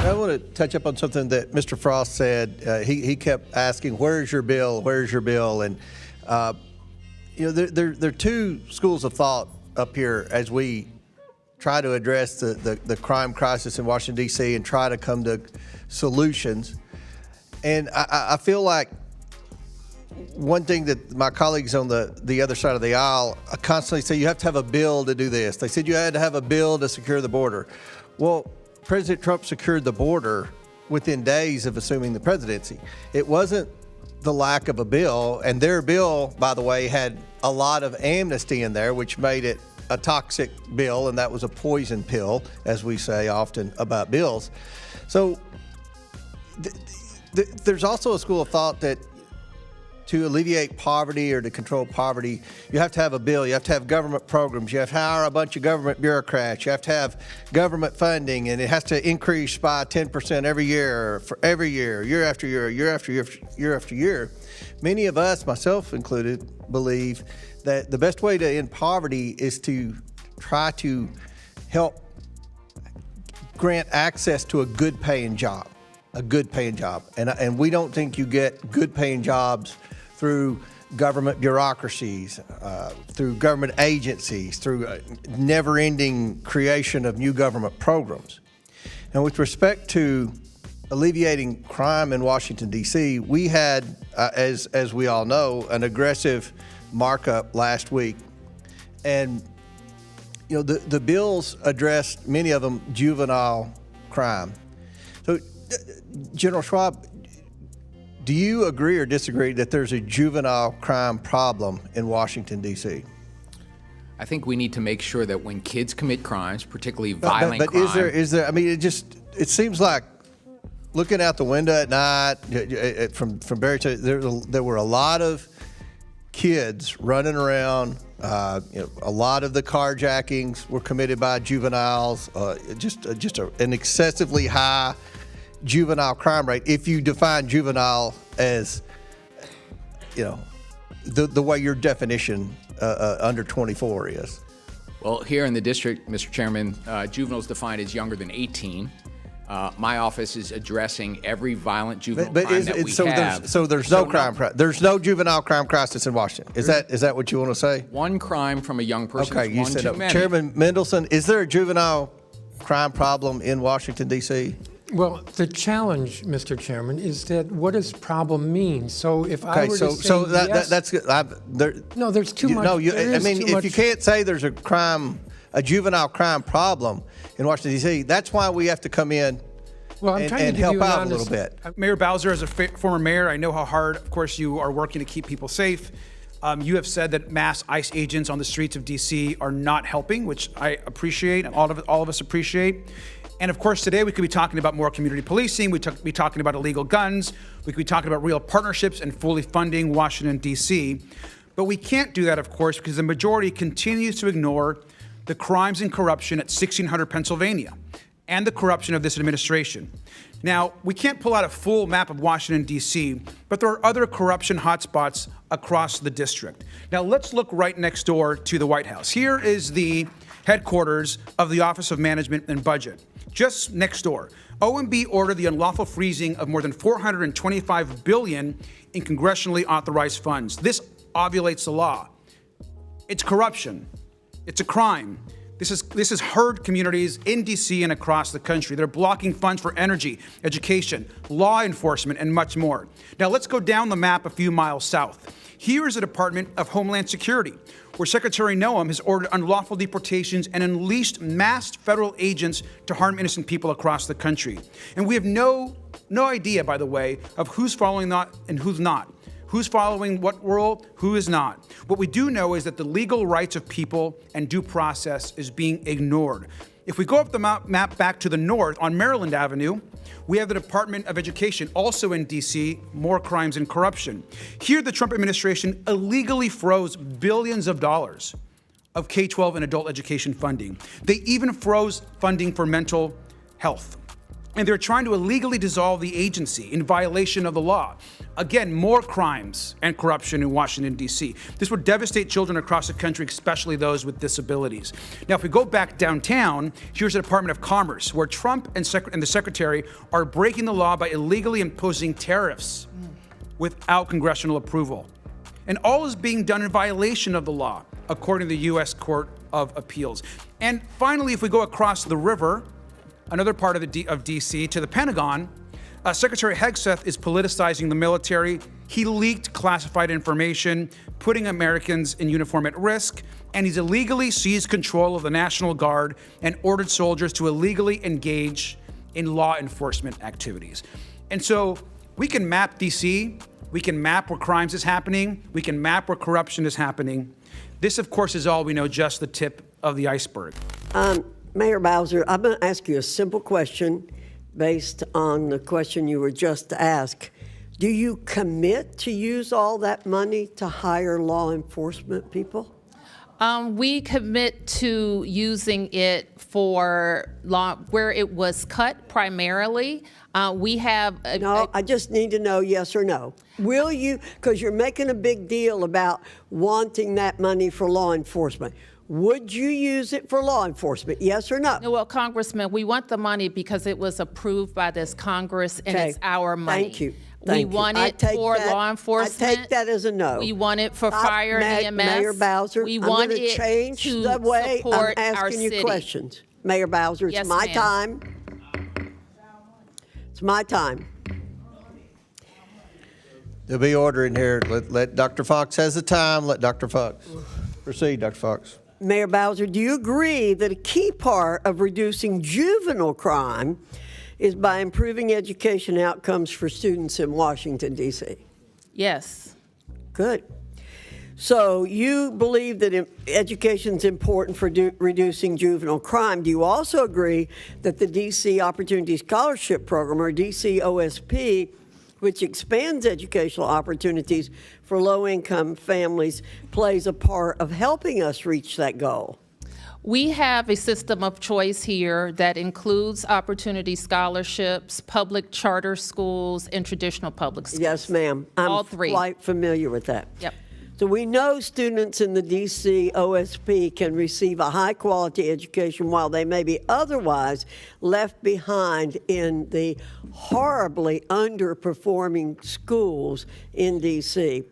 I want to touch up on something that Mr. Frost said. He kept asking, "Where's your bill? Where's your bill?" And there are two schools of thought up here as we try to address the crime crisis in Washington, D.C. and try to come to solutions. And I feel like one thing that my colleagues on the other side of the aisle constantly say, you have to have a bill to do this. They said you had to have a bill to secure the border. Well, President Trump secured the border within days of assuming the presidency. It wasn't the lack of a bill, and their bill, by the way, had a lot of amnesty in there, which made it a toxic bill, and that was a poison pill, as we say often about bills. So there's also a school of thought that to alleviate poverty or to control poverty, you have to have a bill, you have to have government programs, you have to hire a bunch of government bureaucrats, you have to have government funding, and it has to increase by 10% every year, for every year, year after year, year after year, year after year. Many of us, myself included, believe that the best way to end poverty is to try to help grant access to a good paying job. And we don't think you get good paying jobs through government bureaucracies, through government agencies, through never-ending creation of new government programs. And with respect to alleviating crime in Washington, D.C., we had, as we all know, an aggressive markup last week. And the bills addressed, many of them, juvenile crime. So, General Schwab, do you agree or disagree that there's a juvenile crime problem in Washington, D.C.? I think we need to make sure that when kids commit crimes, particularly violent crime. But is there? I mean, it seems like looking out the window at night from Barry, there were a lot of kids running around. A lot of the carjackings were committed by juveniles. An excessively high juvenile crime rate, if you define juvenile as, the way your definition under 24 is. Well, here in the district, Mr. Chairman, juveniles defined as younger than 18. My office is addressing every violent juvenile crime that we have. There's no juvenile crime crisis in Washington. Is that what you want to say? One crime from a young person is one too many. Chairman Mendelson, is there a juvenile crime problem in Washington, D.C.? Well, the challenge, Mr. Chairman, is that what does problem mean? So if I were to say yes, that's good. No, there's too much. No, if you can't say there's a juvenile crime problem in Washington, D.C., that's why we have to come in and help out a little bit. Mayor Bowser, as a former mayor, I know how hard, of course, you are working to keep people safe. You have said that mass ICE agents on the streets of D.C. are not helping, which I appreciate, and all of us appreciate. And of course, today we could be talking about more community policing. We could be talking about illegal guns. We could be talking about real partnerships and fully funding Washington, D.C. But we can't do that, of course, because the majority continues to ignore the crimes and corruption at 1600 Pennsylvania and the corruption of this administration. Now, we can't pull out a full map of Washington, D.C., but there are other corruption hotspots across the district. Now, let's look right next door to the White House. Here is the headquarters of the Office of Management and Budget. Just next door, OMB ordered the unlawful freezing of more than $425 billion in congressionally authorized funds. This obviates the law. It's corruption. It's a crime. This has hurt communities in D.C. and across the country. They're blocking funds for energy, education, law enforcement, and much more. Now let's go down the map a few miles south. Here is the Department of Homeland Security, where Secretary Noam has ordered unlawful deportations and unleashed masked federal agents to harm innocent people across the country. And we have no idea, by the way, of who's following that and who's not. Who's following what rule, who is not. What we do know is that the legal rights of people and due process is being ignored. If we go up the map back to the north on Maryland Avenue, we have the Department of Education, also in D.C., more crimes and corruption. Here, the Trump administration illegally froze billions of dollars of K-12 and adult education funding. They even froze funding for mental health. and they're trying to illegally dissolve the agency in violation of the law. Again, more crimes and corruption in Washington, D.C. This would devastate children across the country, especially those with disabilities. Now, if we go back downtown, here's the Department of Commerce, where Trump and the Secretary are breaking the law by illegally imposing tariffs without congressional approval. And all is being done in violation of the law, according to the U.S. Court of Appeals. And finally, if we go across the river, another part of D.C., to the Pentagon, Secretary Hegseth is politicizing the military. He leaked classified information, putting Americans in uniform at risk, and he's illegally seized control of the National Guard and ordered soldiers to illegally engage in law enforcement activities. And so we can map D.C., we can map where crimes is happening, we can map where corruption is happening. This, of course, is all we know, just the tip of the iceberg. Mayor Bowser, I'm going to ask you a simple question based on the question you were just asked. Do you commit to use all that money to hire law enforcement people? We commit to using it for law where it was cut primarily. We have I just need to know yes or no. Will you, because you're making a big deal about wanting that money for law enforcement. Would you use it for law enforcement? Yes or no? Well, Congressman, we want the money because it was approved by this Congress and it's our money. Thank you. We want it for law enforcement. I take that as a no. We want it for fire and EMS. Mayor Bowser, we want I'm going to change the way I'm asking you questions. Mayor Bowser, it's my time. It's my time. There'll be order in here. Let Dr. Fox has the time. Let Dr. Fox proceed, Dr. Fox. Mayor Bowser, do you agree that a key part of reducing juvenile crime is by improving education outcomes for students in Washington, D.C.? Yes. Good. So you believe that education is important for reducing juvenile crime. Do you also agree that the D.C. Opportunity Scholarship Program, or D.C. OSP, which expands educational opportunities for low-income families, plays a part of helping us reach that goal? We have a system of choice here that includes opportunity scholarships, public charter schools, and traditional public schools. Yes, ma'am. All three. I'm quite familiar with that. Yep. So we know students in the D.C. OSP can receive a high-quality education while they may be otherwise left behind in the horribly underperforming schools in D.C.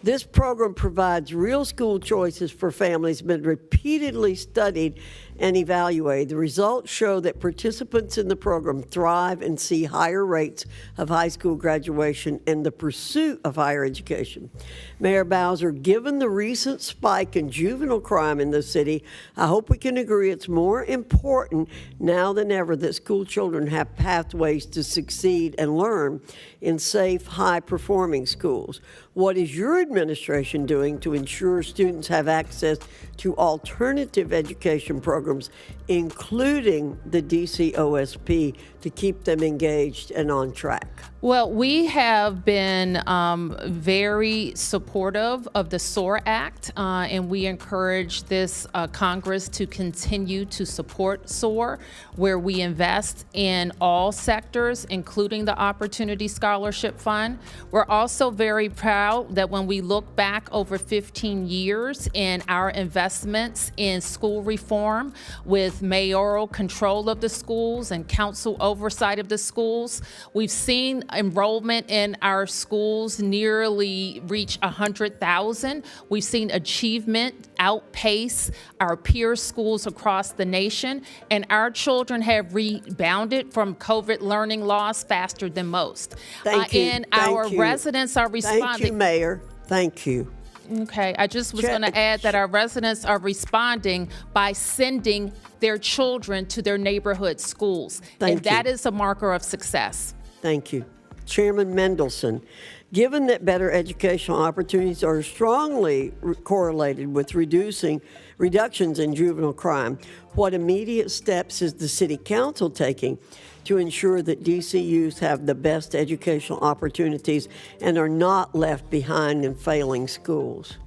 This program provides real school choices for families, been repeatedly studied and evaluated. The results show that participants in the program thrive and see higher rates of high school graduation and the pursuit of higher education. Mayor Bowser, given the recent spike in juvenile crime in the city, I hope we can agree it's more important now than ever that school children have pathways to succeed and learn in safe, high-performing schools. What is your administration doing to ensure students have access to alternative education programs, including the DC OSP, to keep them engaged and on track? Well, we have been very supportive of the SOAR Act, and we encourage this Congress to continue to support SOAR, where we invest in all sectors, including the Opportunity Scholarship Fund. We're also very proud that when we look back over 15 years in our investments in school reform with mayoral control of the schools and council oversight of the schools, we've seen enrollment in our schools nearly reach 100,000. We've seen achievement outpace our peer schools across the nation, and our children have rebounded from COVID learning loss faster than most. Thank you. And our residents are responding. Thank you, Mayor. Thank you. Okay, I just was going to add that our residents are responding by sending their children to their neighborhood schools. And that is a marker of success. Thank you. Chairman Mendelson, given that better educational opportunities are strongly correlated with reductions in juvenile crime, what immediate steps is the City Council taking to ensure that DC youth have the best educational opportunities and are not left behind in failing schools?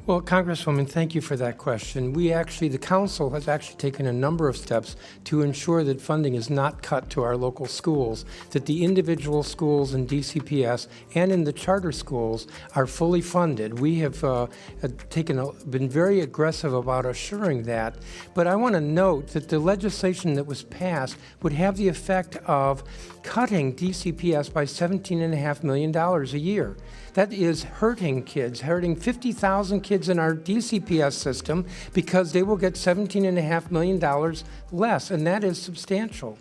Well, Congresswoman, thank you for that question. The council has actually taken a number of steps to ensure that funding is not cut to our local schools, that the individual schools in DCPS and in the charter schools are fully funded. We have been very aggressive about assuring that. But I want to note that the legislation that was passed would have the effect of cutting DCPS by $17.5 million a year. That is hurting kids, hurting 50,000 kids in our DCPS system because they will get $17.5 million less, and that is substantial.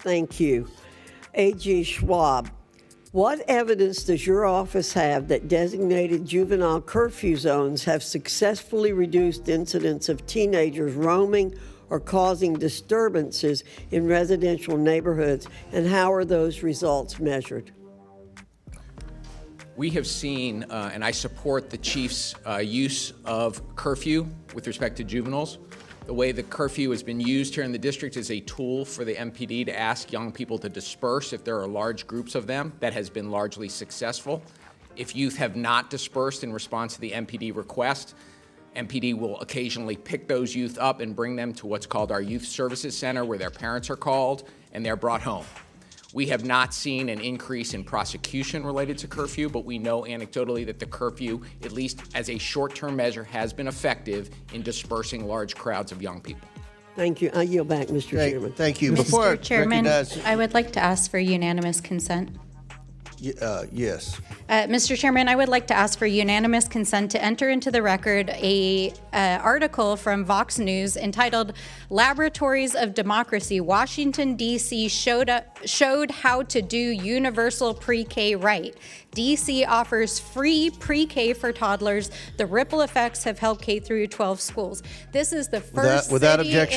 Thank you. A.G. Schwab, what evidence does your office have that designated juvenile curfew zones have successfully reduced incidents of teenagers roaming or causing disturbances in residential neighborhoods, and how are those results measured? We have seen, and I support the chief's use of curfew with respect to juveniles. The way the curfew has been used here in the district is a tool for the MPD to ask young people to disperse if there are large groups of them. That has been largely successful. If youth have not dispersed in response to the MPD request, MPD will occasionally pick those youth up and bring them to what's called our Youth Services Center, where their parents are called and they're brought home. We have not seen an increase in prosecution related to curfew, but we know anecdotally that the curfew, at least as a short-term measure, has been effective in dispersing large crowds of young people. Thank you. I yield back, Mr. Chairman. Thank you. Mr. Chairman, I would like to ask for unanimous consent. Yes. Mr. Chairman, I would like to ask for unanimous consent to enter into the record a article from Vox News entitled "Laboratories of Democracy: Washington, D.C. showed how to do universal pre-K right. D.C. offers free pre-K for toddlers. The ripple effects have helped K through 12 schools." This is the first city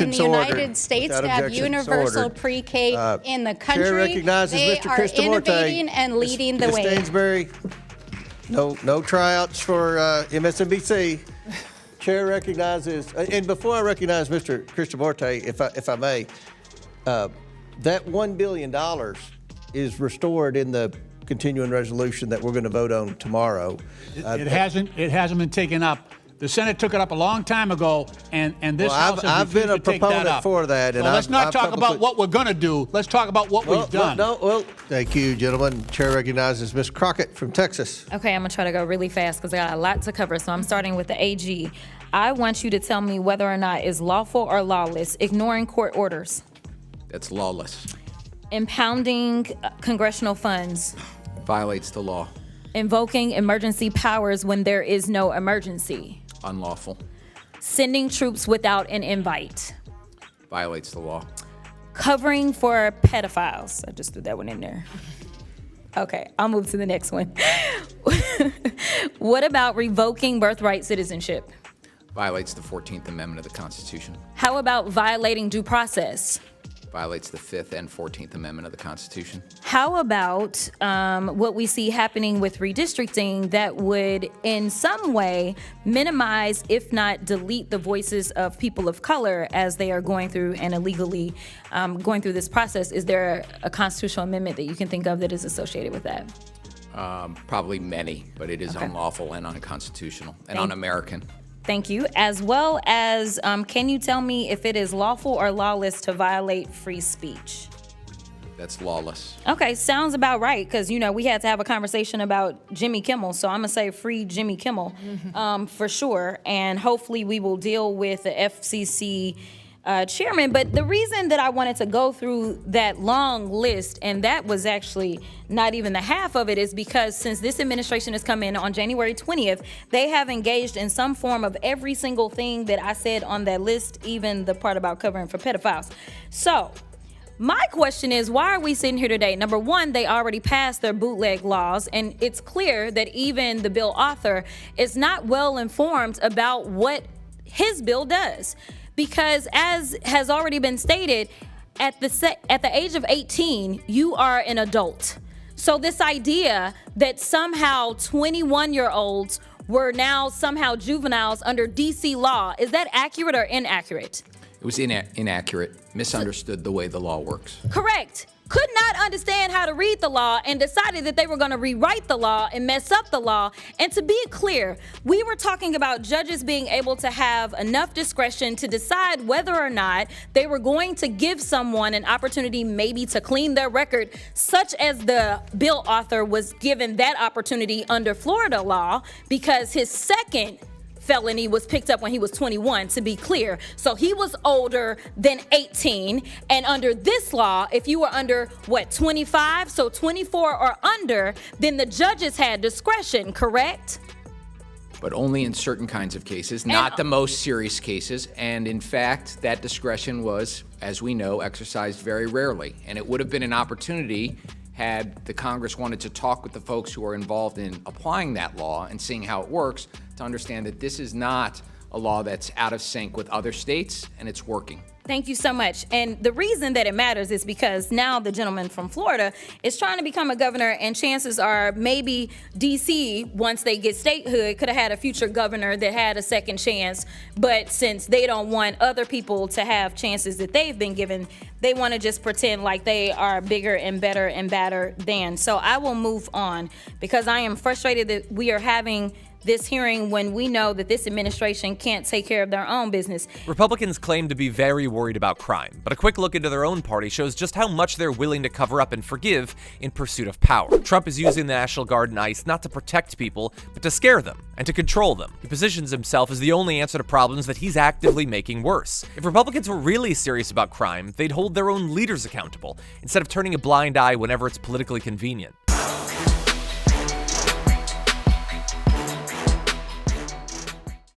in the United States to have universal pre-K in the country. Chair recognizes they Mr. are Christomorte. innovating and leading the Ms. way. Stansbury, no tryouts for MSNBC. Chair recognizes, and before I recognize Mr. Christomorte, if I may, that $1 billion is restored in the continuing resolution that we're going to vote on tomorrow. It hasn't been taken up. The Senate took it up a long time ago, and this House has refused to take that up. I've been a proponent for that. So let's not talk about what we're going to do. Let's talk about what we've done. Thank you, gentlemen. Chair recognizes Ms. Crockett from Texas. Okay, I'm going to try to go really fast because I got a lot to cover. So I'm starting with the AG. I want you to tell me whether or not it's lawful or lawless ignoring court orders. That's lawless. Impounding congressional funds. Violates the law. Invoking emergency powers when there is no emergency. Unlawful. Sending troops without an invite. Violates the law. Covering for pedophiles. I just threw that one in there. Okay, I'll move to the next one. What about revoking birthright citizenship? Violates the 14th Amendment of the Constitution. How about violating due process? Violates the 5th and 14th Amendment of the Constitution. How about what we see happening with redistricting that would in some way minimize, if not delete, the voices of people of color as they are going through and illegally going through this process? Is there a constitutional amendment that you can think of that is associated with that? Probably many, but it is unlawful and unconstitutional and un-American. Thank you. As well as, can you tell me if it is lawful or lawless to violate free speech? That's lawless. Okay, sounds about right, because, we had to have a conversation about Jimmy Kimmel, so I'm going to say free Jimmy Kimmel for sure, and hopefully we will deal with the FCC chairman. But the reason that I wanted to go through that long list, and that was actually not even the half of it, is because since this administration has come in on January 20th, they have engaged in some form of every single thing that I said on that list, even the part about covering for pedophiles. So my question is, why are we sitting here today? Number one, they already passed their bootleg laws, and it's clear that even the bill author is not well informed about what his bill does. Because as has already been stated, at the age of 18, you are an adult. So this idea that somehow 21-year-olds were now somehow juveniles under DC law, is that accurate or inaccurate? It was inaccurate, misunderstood the way the law works. Correct. could not understand how to read the law and decided that they were going to rewrite the law and mess up the law. And to be clear, we were talking about judges being able to have enough discretion to decide whether or not they were going to give someone an opportunity maybe to clean their record, such as the bill author was given that opportunity under Florida law because his second felony was picked up when he was 21, to be clear. So he was older than 18. And under this law, if you were under, 25, so 24 or under, then the judges had discretion, correct? But only in certain kinds of cases, not the most serious cases. And in fact, that discretion was, as we know, exercised very rarely. And it would have been an opportunity had the Congress wanted to talk with the folks who are involved in applying that law and seeing how it works to understand that this is not a law that's out of sync with other states, and it's working. Thank you so much. And the reason that it matters is because now the gentleman from Florida is trying to become a governor, and chances are maybe D.C., once they get statehood, could have had a future governor that had a second chance. But since they don't want other people to have chances that they've been given, they want to just pretend like they are bigger and better and badder than. So I will move on because I am frustrated that we are having this hearing when we know that this administration can't take care of their own business. Republicans claim to be very worried about crime, but a quick look into their own party shows just how much they're willing to cover up and forgive in pursuit of power. Trump is using the National Guard and ICE not to protect people, but to scare them and to control them. He positions himself as the only answer to problems that he's actively making worse. If Republicans were really serious about crime, they'd hold their own leaders accountable, instead of turning a blind eye whenever it's politically convenient.